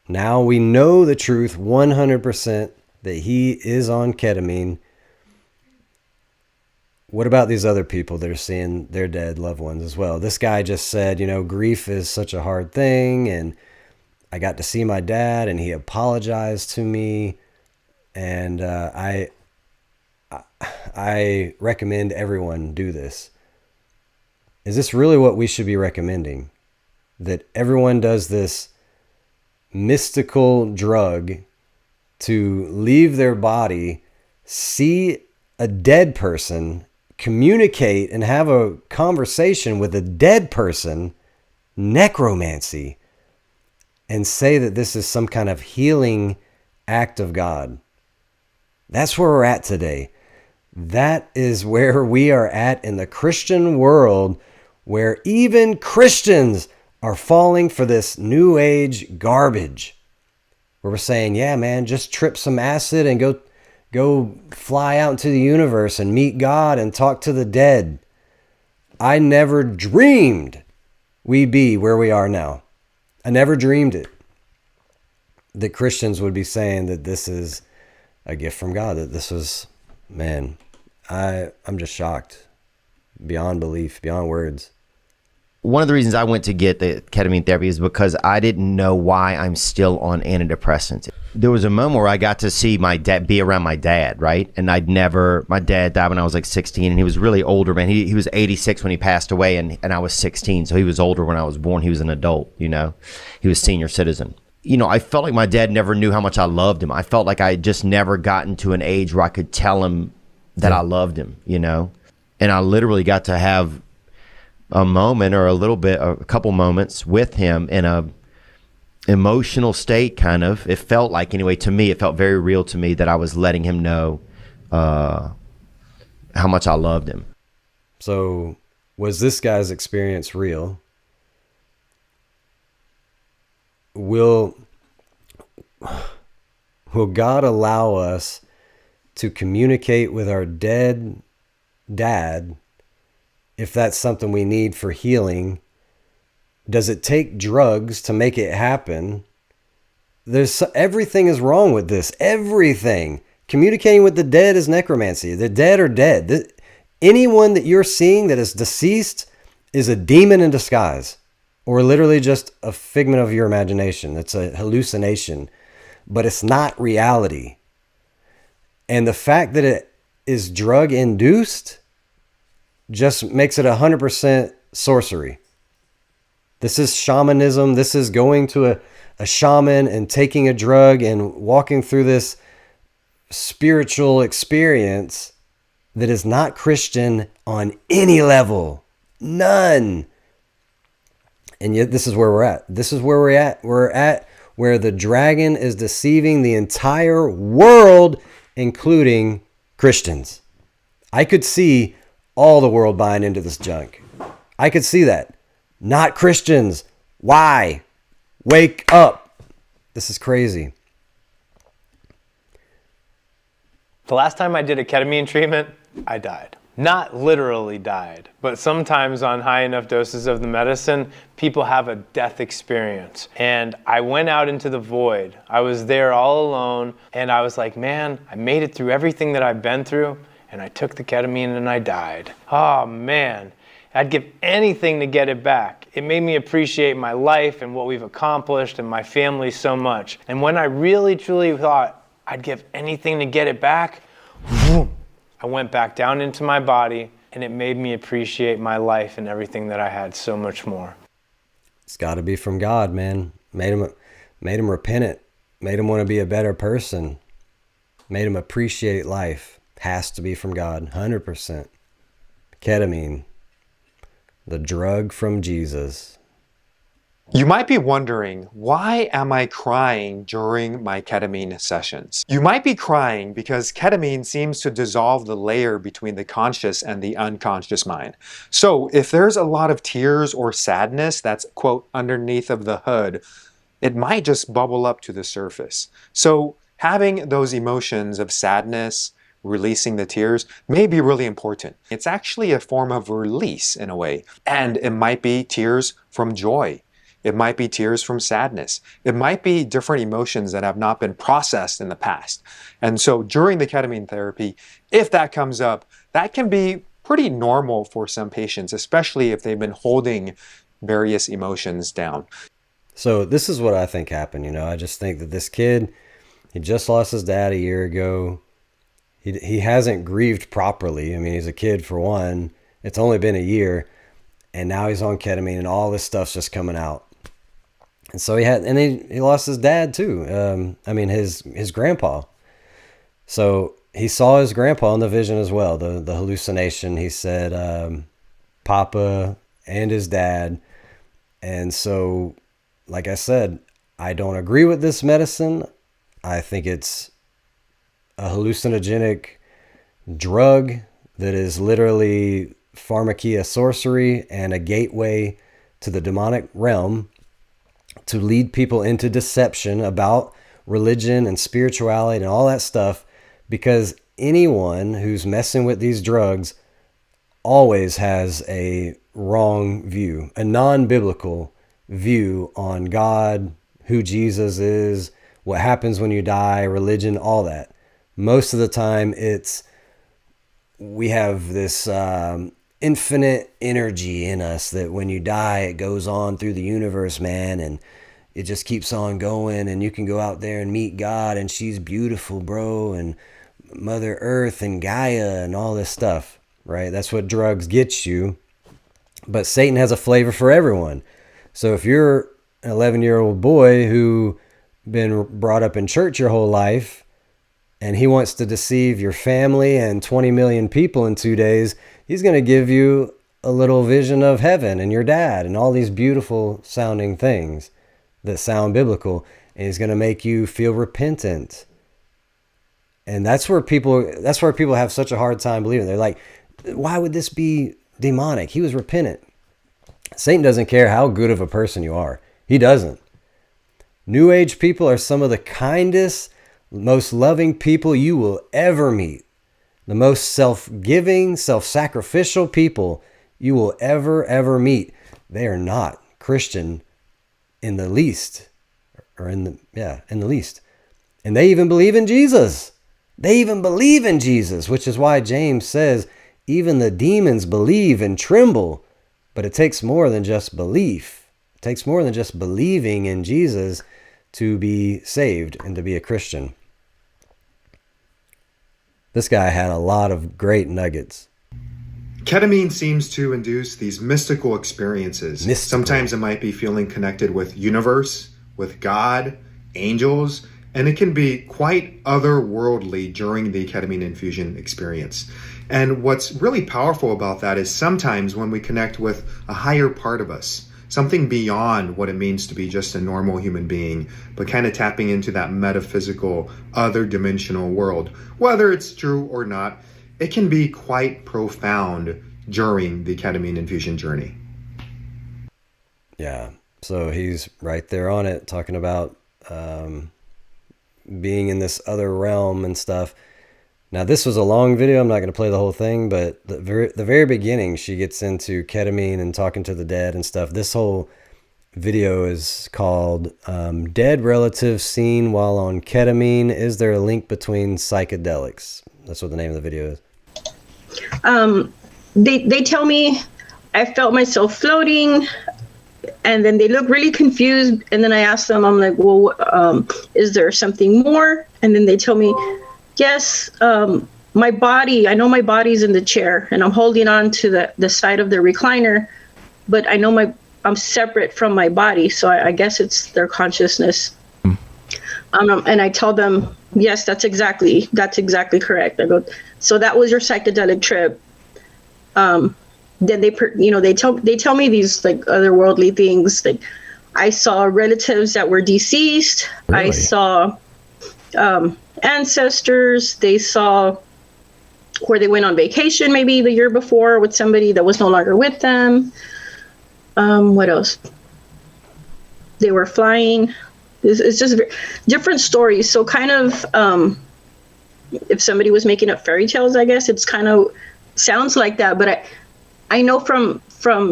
now we know the truth 100% that he is on ketamine. What about these other people that are seeing their dead loved ones as well? This guy just said, you know, grief is such a hard thing, and I got to see my dad and he apologized to me. And I recommend everyone do this. Is this really what we should be recommending? That everyone does this mystical drug to leave their body, see a dead person, communicate and have a conversation with a dead person, necromancy, and say that this is some kind of healing act of God? That's where we're at today. That is where we are at in the Christian world, where even Christians are falling for this new age garbage. Where we're saying, yeah, man, just trip some acid and go fly out into the universe and meet God and talk to the dead. I never dreamed we'd be where we are now. I never dreamed it. That Christians would be saying that this is a gift from God, that this was, man, I'm just shocked beyond belief, beyond words. One of the reasons I went to get the ketamine therapy is because I didn't know why I'm still on antidepressants. There was a moment where I got to see my dad, be around my dad, right? And my dad died when I was like 16, and he was really older, man. He was 86 when he passed away, and I was 16, so he was older when I was born. He was an adult, you know? He was senior citizen. You know, I felt like my dad never knew how much I loved him. I felt like I just never gotten to an age where I could tell him that I loved him, you know? And I literally got to have a moment or a couple moments with him in a emotional state, kind of. It felt like, anyway, to me, it felt very real to me that I was letting him know how much I loved him. So was this guy's experience real? Will God allow us to communicate with our dead dad if that's something we need for healing? Does it take drugs to make it happen? Everything is wrong with this. Everything. Communicating with the dead is necromancy. The dead are dead. Anyone that you're seeing that is deceased is a demon in disguise, or literally just a figment of your imagination. It's a hallucination, but it's not reality. And the fact that it is drug induced just makes it 100% sorcery. This is shamanism. This is going to a shaman and taking a drug and walking through this spiritual experience that is not Christian on any level. None. And yet this is where we're at. This is where we're at. We're at where the dragon is deceiving the entire world, including Christians. I could see all the world buying into this junk. I could see that. Not Christians. Why? Wake up. This is crazy. The last time I did a ketamine treatment, I died. Not literally died, but sometimes on high enough doses of the medicine, people have a death experience. And I went out into the void. I was there all alone, and I was like, man, I made it through everything that I've been through, and I took the ketamine and I died. Oh man, I'd give anything to get it back. It made me appreciate my life and what we've accomplished and my family so much. And when I really truly thought I'd give anything to get it back. Boom. I went back down into my body, and it made me appreciate my life and everything that I had so much more. It's got to be from God, man. Made him repentant, made him want to be a better person, made him appreciate life. Has to be from God, 100%. Ketamine, the drug from Jesus. You might be wondering, why am I crying during my ketamine sessions? You might be crying because ketamine seems to dissolve the layer between the conscious and the unconscious mind. So if there's a lot of tears or sadness that's, quote, underneath of the hood, it might just bubble up to the surface. So having those emotions of sadness, releasing the tears, may be really important. It's actually a form of release in a way. And it might be tears from joy. It might be tears from sadness. It might be different emotions that have not been processed in the past. And so during the ketamine therapy, if that comes up, that can be pretty normal for some patients, especially if they've been holding various emotions down. So this is what I think happened. I just think that this kid, he just lost his dad a year ago. He hasn't grieved properly. I mean, he's a kid for one. It's only been a year. And now he's on ketamine and all this stuff's just coming out. And so he lost his dad too. I mean, his grandpa. So he saw his grandpa in the vision as well. The hallucination, he said, Papa and his dad. And so, like I said, I don't agree with this medicine. I think it's a hallucinogenic drug that is literally pharmakia sorcery and a gateway to the demonic realm to lead people into deception about religion and spirituality and all that stuff, because anyone who's messing with these drugs always has a wrong view, a non-biblical view on God, who Jesus is, what happens when you die, religion, all that. Most of the time we have this infinite energy in us that when you die, it goes on through the universe, man, and it just keeps on going, and you can go out there and meet God, and she's beautiful, bro, and Mother Earth and Gaia and all this stuff, right? That's what drugs get you. But Satan has a flavor for everyone. So if you're an 11-year-old boy who been brought up in church your whole life, and he wants to deceive your family and 20 million people in 2 days, he's going to give you a little vision of heaven and your dad and all these beautiful sounding things that sound biblical. And he's going to make you feel repentant. And that's where people have such a hard time believing. They're like, why would this be demonic? He was repentant. Satan doesn't care how good of a person you are. He doesn't. New Age people are some of the kindest, most loving people you will ever meet. The most self-giving, self-sacrificial people you will ever meet. They are not Christian in the least. In the least. And they even believe in Jesus. They even believe in Jesus, which is why James says, even the demons believe and tremble. But it takes more than just belief. It takes more than just believing in Jesus to be saved and to be a Christian. This guy had a lot of great nuggets. Ketamine seems to induce these mystical experiences. Sometimes it might be feeling connected with universe, with God, angels, and it can be quite otherworldly during the ketamine infusion experience. And what's really powerful about that is sometimes when we connect with a higher part of us, something beyond what it means to be just a normal human being, but kind of tapping into that metaphysical, other dimensional world, whether it's true or not, it can be quite profound during the ketamine infusion journey. Yeah, so he's right there on it, talking about being in this other realm and stuff. Now, this was a long video. I'm not going to play the whole thing, but the very beginning, she gets into ketamine and talking to the dead and stuff. This whole video is called Dead Relatives Seen While on Ketamine. Is there a link between psychedelics? That's what the name of the video is. They tell me I felt myself floating. And then they look really confused. And then I asked them, I'm like, well, is there something more? And then they tell me, yes, my body, I know my body's in the chair and I'm holding on to the side of the recliner, but I know I'm separate from my body. So I guess it's their consciousness. And I tell them, yes, that's exactly correct. I go, so that was your psychedelic trip. Then they tell me these like otherworldly things. Like I saw relatives that were deceased. Really? I saw ancestors. They saw where they went on vacation maybe the year before with somebody that was no longer with them. What else? They were flying. It's just different stories. So kind of, if somebody was making up fairy tales, I guess it's kind of sounds like that. But I know from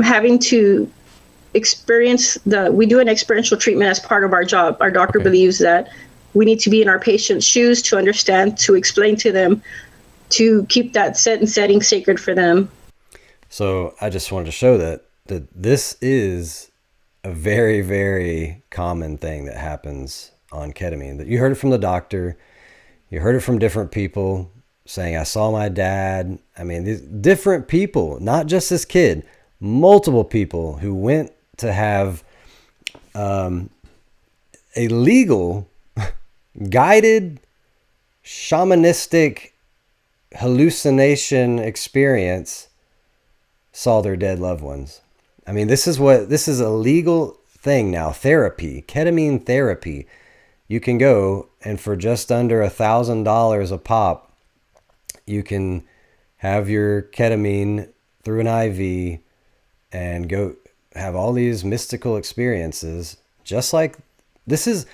having to experience we do an experiential treatment as part of our job. Our doctor believes that we need to be in our patient's shoes to understand, to explain to them, to keep that setting sacred for them. So I just wanted to show that this is a very, very common thing that happens on ketamine. That you heard it from the doctor, you heard it from different people saying, I saw my dad. I mean, these different people, not just this kid, multiple people who went to have a legal, guided, shamanistic hallucination experience saw their dead loved ones. I mean, this is a legal thing now. Therapy, ketamine therapy. You can go and for just under $1,000 a pop, you can have your ketamine through an IV and go have all these mystical experiences. Just like this is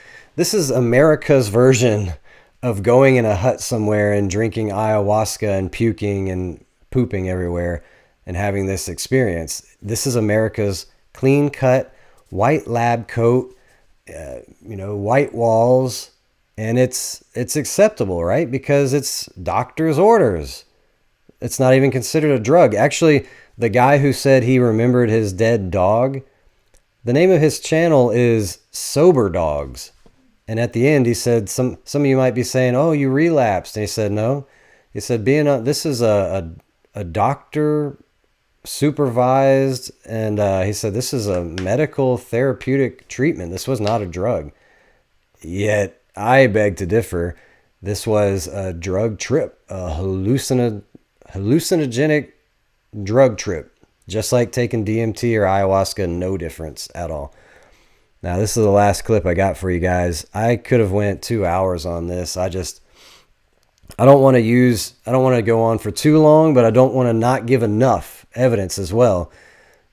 America's version of going in a hut somewhere and drinking ayahuasca and puking and pooping everywhere and having this experience. This is America's clean-cut, white lab coat, white walls, and it's acceptable, right? Because it's doctor's orders. It's not even considered a drug. Actually, the guy who said he remembered his dead dog, the name of his channel is Sober Dogs. And at the end, he said, some of you might be saying, oh, you relapsed. And he said, no. He said, this is a doctor supervised, and he said this is a medical therapeutic treatment. This was not a drug. Yet I beg to differ. This was a drug trip, a hallucinogenic drug trip, just like taking DMT or ayahuasca. No difference at all. Now this is the last clip I got for you guys. I could have went 2 hours on this. I don't want to go on for too long, but I don't want to not give enough evidence as well.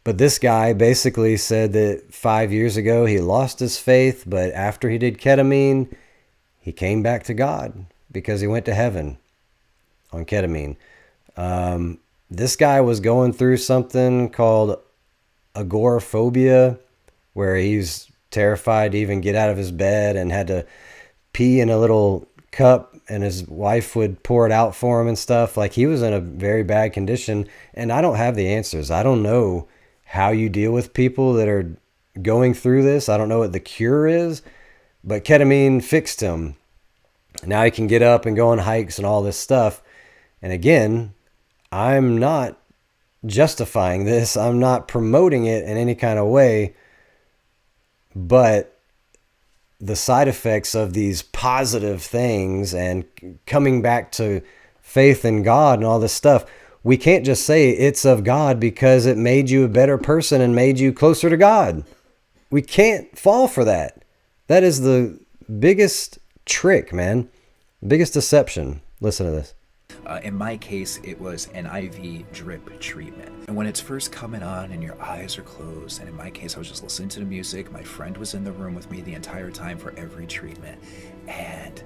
But this guy basically said that 5 years ago he lost his faith, but after he did ketamine, he came back to God because he went to heaven on ketamine. This guy was going through something called agoraphobia, where he's terrified to even get out of his bed and had to pee in a little cup, and his wife would pour it out for him and stuff. Like, he was in a very bad condition, and I don't have the answers. I don't know how you deal with people that are going through this. I don't know what the cure is, but ketamine fixed him. Now he can get up and go on hikes and all this stuff. And again, I'm not justifying this. I'm not promoting it in any kind of way, but the side effects of these positive things and coming back to faith in God and all this stuff, we can't just say it's of God because it made you a better person and made you closer to God. We can't fall for that. That is the biggest trick, man. Biggest deception. Listen to this. In my case, it was an IV drip treatment. And when it's first coming on and your eyes are closed, and in my case, I was just listening to the music. My friend was in the room with me the entire time for every treatment. And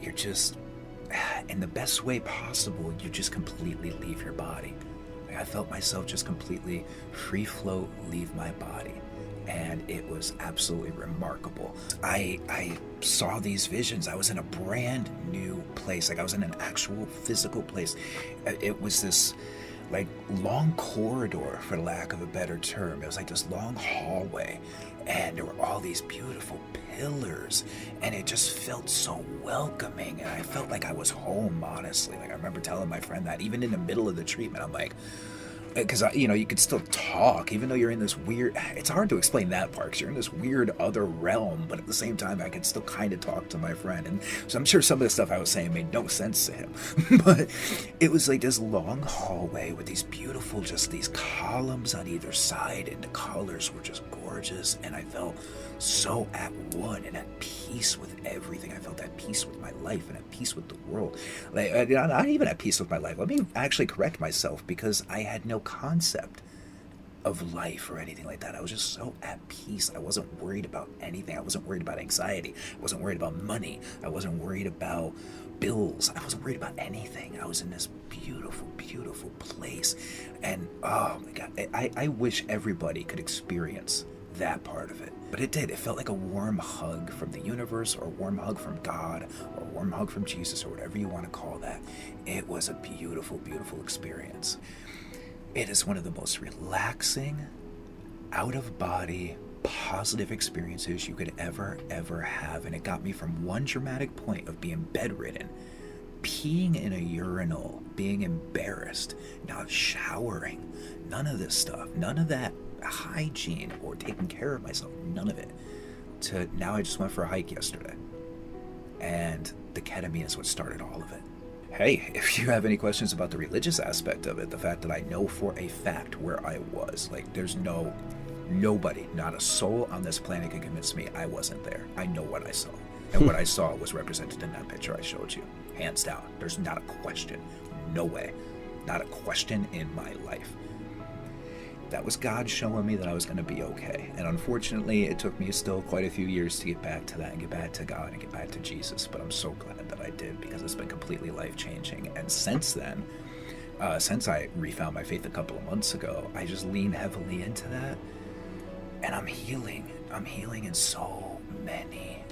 you're just, in the best way possible, you just completely leave your body. I felt myself just completely free float, leave my body. And it was absolutely remarkable. I saw these visions. I was in a brand new place. Like, I was in an actual physical place. It was this like long corridor, for lack of a better term. It was like this long hallway, and there were all these beautiful pillars, and it just felt so welcoming, and I felt like I was home, honestly. Like, I remember telling my friend that even in the middle of the treatment, I'm like, because you could still talk even though you're in this weird, it's hard to explain that part because you're in this weird other realm, but at the same time I could still kind of talk to my friend, and so I'm sure some of the stuff I was saying made no sense to him. But it was like this long hallway with these beautiful, just these columns on either side, and the colors were just gorgeous, and I felt so at one and at peace with everything. I felt at peace with my life and at peace with the world. Like, not even at peace with my life. Let me actually correct myself, because I had no concept of life or anything like that. I was just so at peace. I wasn't worried about anything. I wasn't worried about anxiety. I wasn't worried about money. I wasn't worried about bills. I wasn't worried about anything. I was in this beautiful, beautiful place. And oh my God, I wish everybody could experience that part of it. But it did. It felt like a warm hug from the universe, or a warm hug from God, or a warm hug from Jesus, or whatever you want to call that. It was a beautiful, beautiful experience. It is one of the most relaxing, out-of-body, positive experiences you could ever have. And it got me from one dramatic point of being bedridden, peeing in a urinal, being embarrassed, not showering, none of this stuff, none of that hygiene or taking care of myself, none of it, to now I just went for a hike yesterday, and the ketamine is what started all of it. Hey, if you have any questions about the religious aspect of it, the fact that I know for a fact where I was, like, there's nobody, not a soul on this planet can convince me I wasn't there. I know what I saw, and what I saw was represented in that picture I showed you, hands down. There's not a question, no way, not a question in my life. That was God showing me that I was going to be okay. And unfortunately, it took me still quite a few years to get back to that and get back to God and get back to Jesus. But I'm so glad that I did, because it's been completely life-changing. And since then, since I refound my faith a couple of months ago, I just lean heavily into that. And I'm healing. I'm healing in so many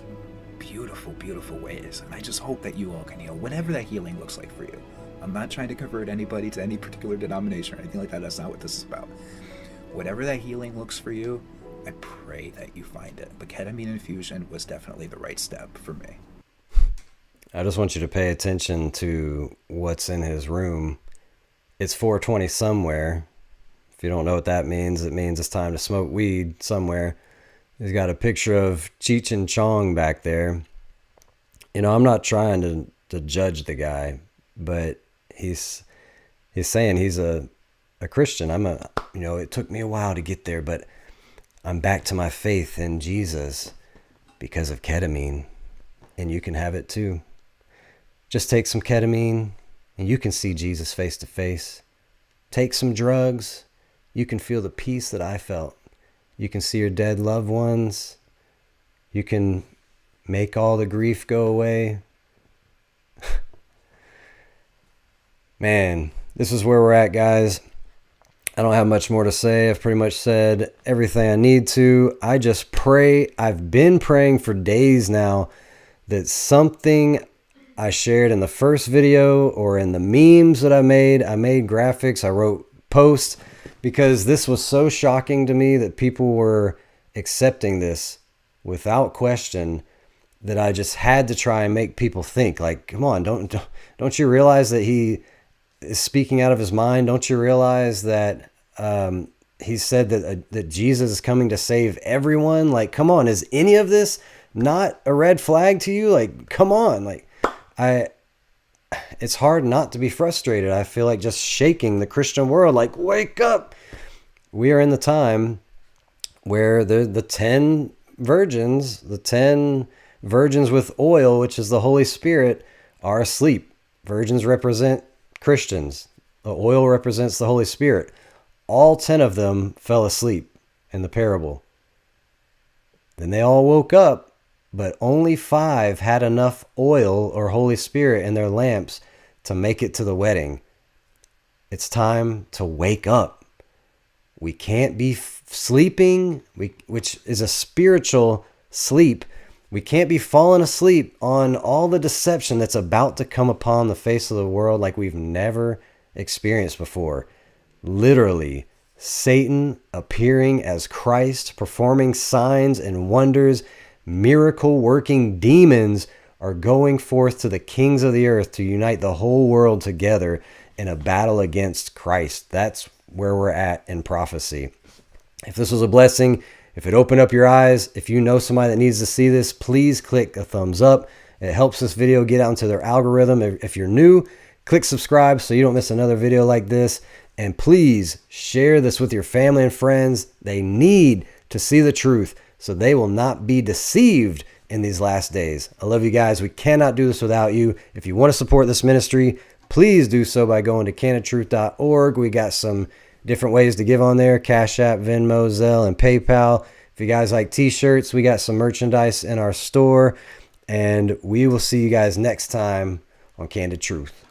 beautiful, beautiful ways. And I just hope that you all can heal, whatever that healing looks like for you. I'm not trying to convert anybody to any particular denomination or anything like that. That's not what this is about. Whatever that healing looks for you, I pray that you find it. But ketamine infusion was definitely the right step for me. I just want you to pay attention to what's in his room. It's 420 somewhere. If you don't know what that means, it means it's time to smoke weed somewhere. He's got a picture of Cheech and Chong back there. You know, I'm not trying to judge the guy, but he's saying he's a Christian. It took me a while to get there, but I'm back to my faith in Jesus because of ketamine, and you can have it too. Just take some ketamine and you can see Jesus face to face. Take some drugs, you can feel the peace that I felt. You can see your dead loved ones. You can make all the grief go away. Man, this is where we're at, guys. I don't have much more to say. I've pretty much said everything I need to. I just pray. I've been praying for days now that something I shared in the first video or in the memes that I made graphics, I wrote posts, because this was so shocking to me that people were accepting this without question, that I just had to try and make people think, like, come on, don't you realize that he is speaking out of his mind? Don't you realize that he said that Jesus is coming to save everyone? Like, come on, is any of this not a red flag to you? Like, come on. Like, it's hard not to be frustrated. I feel like just shaking the Christian world, like, wake up. We are in the time where the 10 virgins, the 10 virgins with oil, which is the Holy Spirit, are asleep. Virgins represent Christians. The oil represents the Holy Spirit. All 10 of them fell asleep in the parable. Then they all woke up, but only 5 had enough oil or Holy Spirit in their lamps to make it to the wedding. It's time to wake up. We can't be sleeping, which is a spiritual sleep. We can't be falling asleep on all the deception that's about to come upon the face of the world like we've never experienced before. literally Satan appearing as Christ, performing signs and wonders, miracle-working demons are going forth to the kings of the earth to unite the whole world together in a battle against Christ. That's where we're at in prophecy. If this was a blessing, if it opened up your eyes, if you know somebody that needs to see this, please click a thumbs up. It helps this video get out into their algorithm. If you're new, click subscribe so you don't miss another video like this. And please share this with your family and friends. They need to see the truth so they will not be deceived in these last days. I love you guys. We cannot do this without you. If you want to support this ministry, please do so by going to CandidTruthOrg. We got some different ways to give on there: Cashapp, Venmo, Zelle, and PayPal. If you guys like t-shirts, we got some merchandise in our store. And we will see you guys next time on Candid Truth.